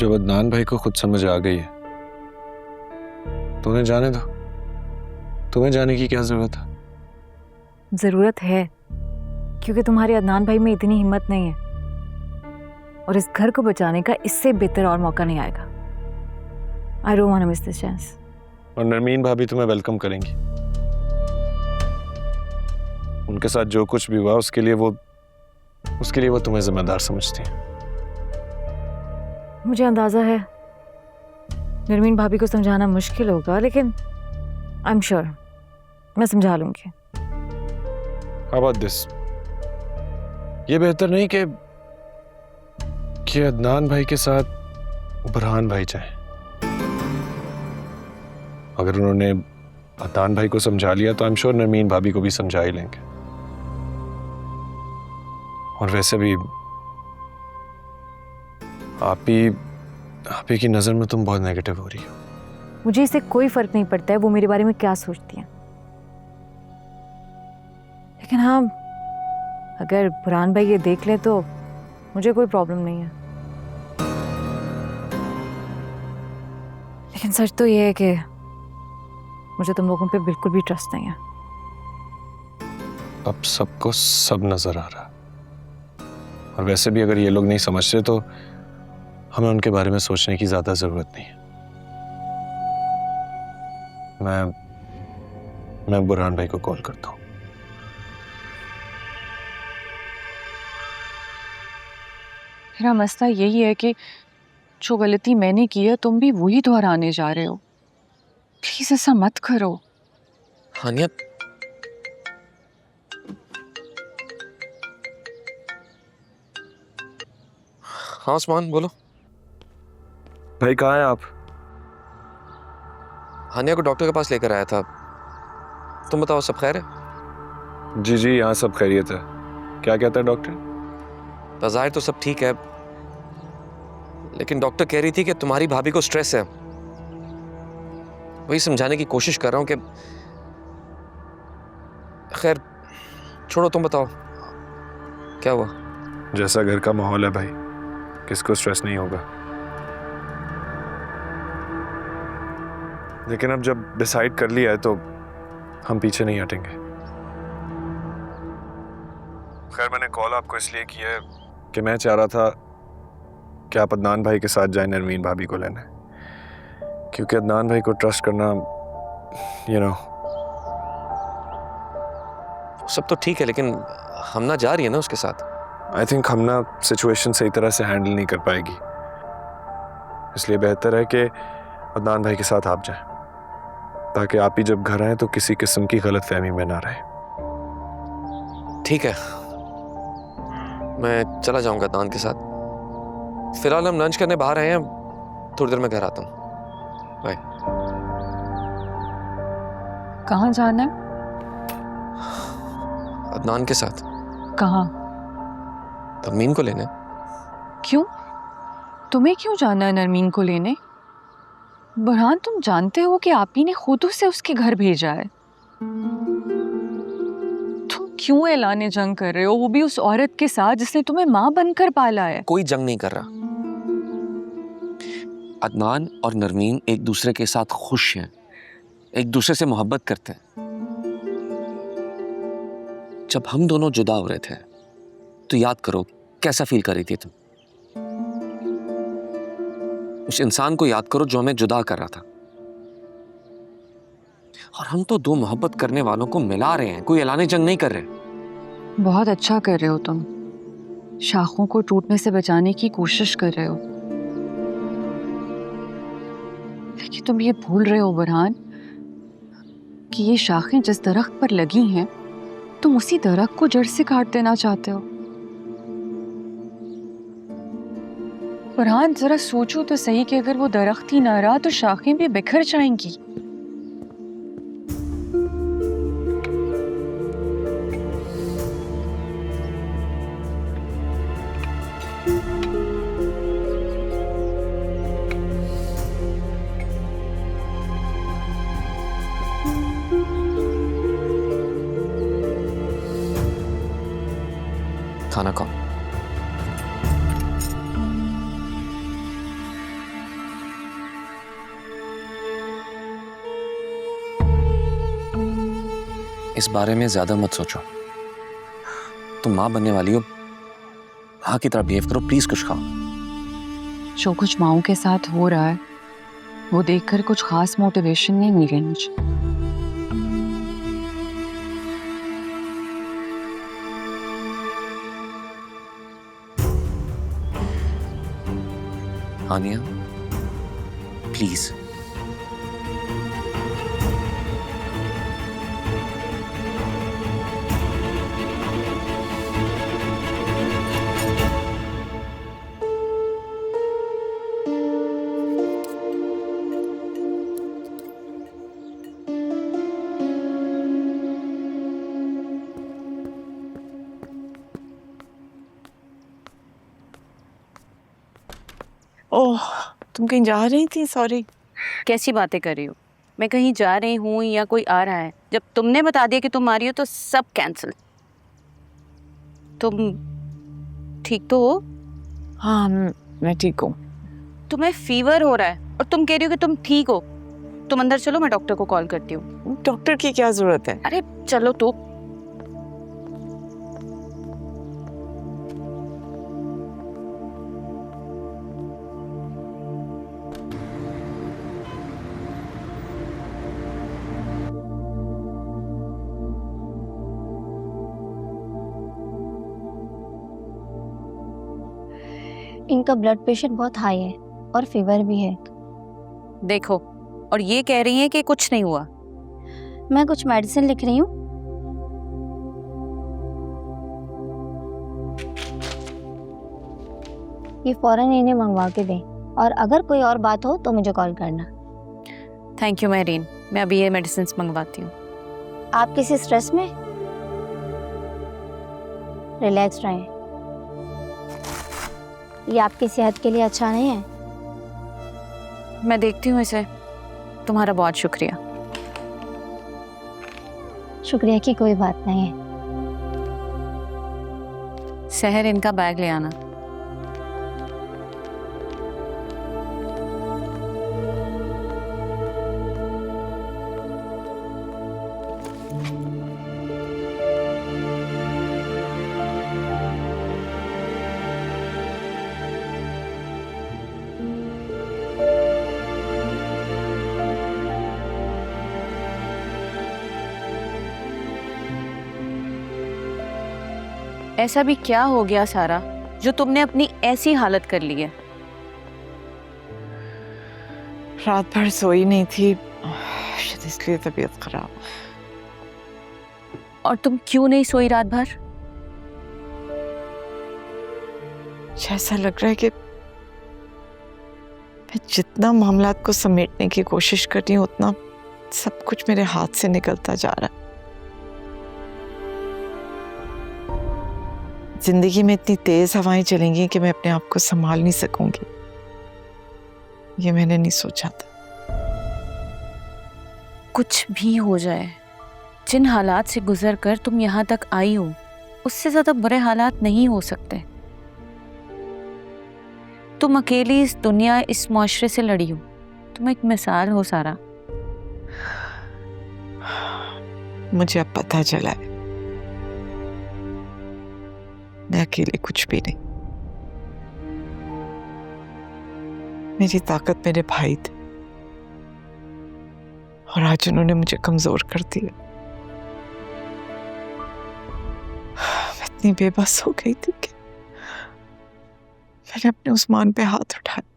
जब अदनान भाई को खुद समझ आ गई है तो उन्हें जाने दो। तुम्हें जाने की क्या जरूरत है? जरूरत है, क्योंकि तुम्हारे अदनान भाई में इतनी हिम्मत नहीं है, और इस घर को बचाने का इससे बेहतर और मौका नहीं आएगा। I don't want to miss this chance. और नरमीन भाभी तुम्हें वेलकम करेंगी। उनके साथ जो कुछ भी हुआ उसके लिए वो तुम्हें जिम्मेदार समझती हैं। मुझे अंदाजा है नरमीन भाभी को समझाना मुश्किल होगा, लेकिन आई एम श्योर मैं समझा लूंगी। How about this? ये बेहतर नहीं कि अदनान भाई के साथ बुरहान भाई जाएं। अगर उन्होंने अदनान भाई को समझा लिया तो आई एम श्योर नरमीन भाभी को भी समझा ही लेंगे। और वैसे भी आप ही की नजर में तुम बहुत नेगेटिव हो रही हो। मुझे इससे कोई फर्क नहीं पड़ता है वो मेरे बारे में क्या सोचती हैं, लेकिन हाँ, अगर बुरहान भाई ये देख ले तो मुझे कोई प्रॉब्लम नहीं है। लेकिन सच तो ये है कि मुझे तुम लोगों पे बिल्कुल भी ट्रस्ट नहीं है। अब सबको सब नजर आ रहा, और वैसे भी अगर ये लोग नहीं समझते तो हमें उनके बारे में सोचने की ज्यादा जरूरत नहीं है। मैं बुरहान भाई को कॉल करता हूँ। मेरा मसला यही है कि जो गलती मैंने की है तुम भी वही दोहराने जा रहे हो। प्लीज ऐसा मत करो। हानिया, हाँ उस्मान बोलो। भाई कहाँ हैं आप? हानिया को डॉक्टर के पास लेकर आया था। तुम बताओ सब खैर है? जी यहाँ सब खैरियत है। क्या कहता है डॉक्टर? बज़ाहिर तो सब ठीक है, लेकिन डॉक्टर कह रही थी कि तुम्हारी भाभी को स्ट्रेस है। वही समझाने की कोशिश कर रहा हूँ कि खैर छोड़ो, तुम बताओ क्या हुआ? जैसा घर का माहौल है भाई, किसको स्ट्रेस नहीं होगा। लेकिन अब जब डिसाइड कर लिया है तो हम पीछे नहीं हटेंगे। खैर मैंने कॉल आपको इसलिए की है कि मैं चाह रहा था कि आप अदनान भाई के साथ जाएं नरमीन भाभी को लेने, क्योंकि अदनान भाई को ट्रस्ट करना सब तो ठीक है, लेकिन हमना जा रही है ना उसके साथ। आई थिंक हमना सिचुएशन सही तरह से हैंडल नहीं कर पाएगी, इसलिए बेहतर है कि अदनान भाई के साथ आप जाएं, ताकि आप ही जब घर आए तो किसी किस्म की गलतफहमी में ना रहे। ठीक है, मैं चला जाऊंगा अदनान के साथ। फिलहाल हम लंच करने बाहर आए हैं, थोड़ी देर में घर आता हूँ। बाय। कहाँ जाना है? अदनान के साथ। कहाँ? नरमीन को लेने। क्यों? तुम्हें क्यों जाना है नरमीन को लेने? बुरहान, तुम जानते हो कि आप ही ने खुद उसे उसके घर भेजा है। तुम क्यों ऐलाने जंग कर रहे हो, वो भी उस औरत के साथ जिसने तुम्हें माँ बनकर पाला है? कोई जंग नहीं कर रहा। अदनान और नरमीन एक दूसरे के साथ खुश हैं, एक दूसरे से मोहब्बत करते हैं। जब हम दोनों जुदा हो रहे थे तो याद करो कैसा फील कर रही थी तुम। उस इंसान को याद करो जो हमें जुदा कर रहा था। और हम तो दो मोहब्बत करने वालों को मिला रहे हैं, कोई ऐलाने जंग नहीं कर रहे। बहुत अच्छा कर रहे हो तुम, शाखों को टूटने से बचाने की कोशिश कर रहे हो। लेकिन तुम ये भूल रहे हो बुरहान कि ये शाखें जिस दरख्त पर लगी हैं तुम उसी दरख्त को जड़ से काट देना चाहते हो। बुरहान, जरा सोचो तो सही कि अगर वो दरख्त ही ना रहा तो शाखें भी बिखर जाएंगी। खाना खाओ। इस बारे में ज्यादा मत सोचो। तुम माँ बनने वाली हो, माँ की तरह बिहेव करो प्लीज। कुछ खाओ। जो कुछ माओं के साथ हो रहा है वो देखकर कुछ खास मोटिवेशन नहीं मिल रही मुझे। आनिया प्लीज। ओह, तुम कहीं जा रही थी? सॉरी। कैसी बातें कर रही हो? मैं कहीं जा रही हूँ या कोई आ रहा है? जब तुमने बता दिया कि तुम आ रही हो तो सब कैंसिल। तुम ठीक तो हो? हाँ, मैं ठीक हूँ। तुम्हें फीवर हो रहा है और तुम कह रही हो कि तुम ठीक हो। तुम अंदर चलो, मैं डॉक्टर को कॉल करती हूँ। डॉक्टर की क्या जरूरत है? अरे चलो तो। इनका ब्लड प्रेशर बहुत हाई है और फीवर भी है। देखो, और ये कह रही हैं कि कुछ नहीं हुआ। मैं कुछ मेडिसिन लिख रही हूँ। ये फौरन इन्हें मंगवा के दें और अगर कोई और बात हो तो मुझे कॉल करना। थैंक यू मेरीन, मैं अभी ये मेडिसिन मंगवाती हूँ। आप किसी स्ट्रेस में? रिलैक्स रहें, ये आपकी सेहत के लिए अच्छा नहीं है। मैं देखती हूँ इसे। तुम्हारा बहुत शुक्रिया। शुक्रिया की कोई बात नहीं है। शहर इनका बैग ले आना। ऐसा भी क्या हो गया सारा जो तुमने अपनी ऐसी हालत कर ली है? रात भर सोई नहीं थी, शायद इसलिए तबीयत खराब। और तुम क्यों नहीं सोई रात भर? ऐसा लग रहा है कि मैं जितना मामलात को समेटने की कोशिश कर रही हूँ उतना सब कुछ मेरे हाथ से निकलता जा रहा है। जिंदगी में इतनी तेज हवाएं चलेंगी कि मैं अपने आप को संभाल नहीं सकूंगी, ये मैंने नहीं सोचा था। कुछ भी हो जाए, जिन हालात से गुजर कर तुम यहाँ तक आई हो उससे ज्यादा बुरे हालात नहीं हो सकते। तुम अकेली इस दुनिया, इस मुआशरे से लड़ी हो। तुम एक मिसाल हो सारा। मुझे अब पता चला है मैं अकेले कुछ भी नहीं। मेरी ताकत मेरे भाई थे और आज उन्होंने मुझे कमजोर कर दिया। मैं इतनी बेबस हो गई थी कि मैंने अपने उस्मान पे हाथ उठाया।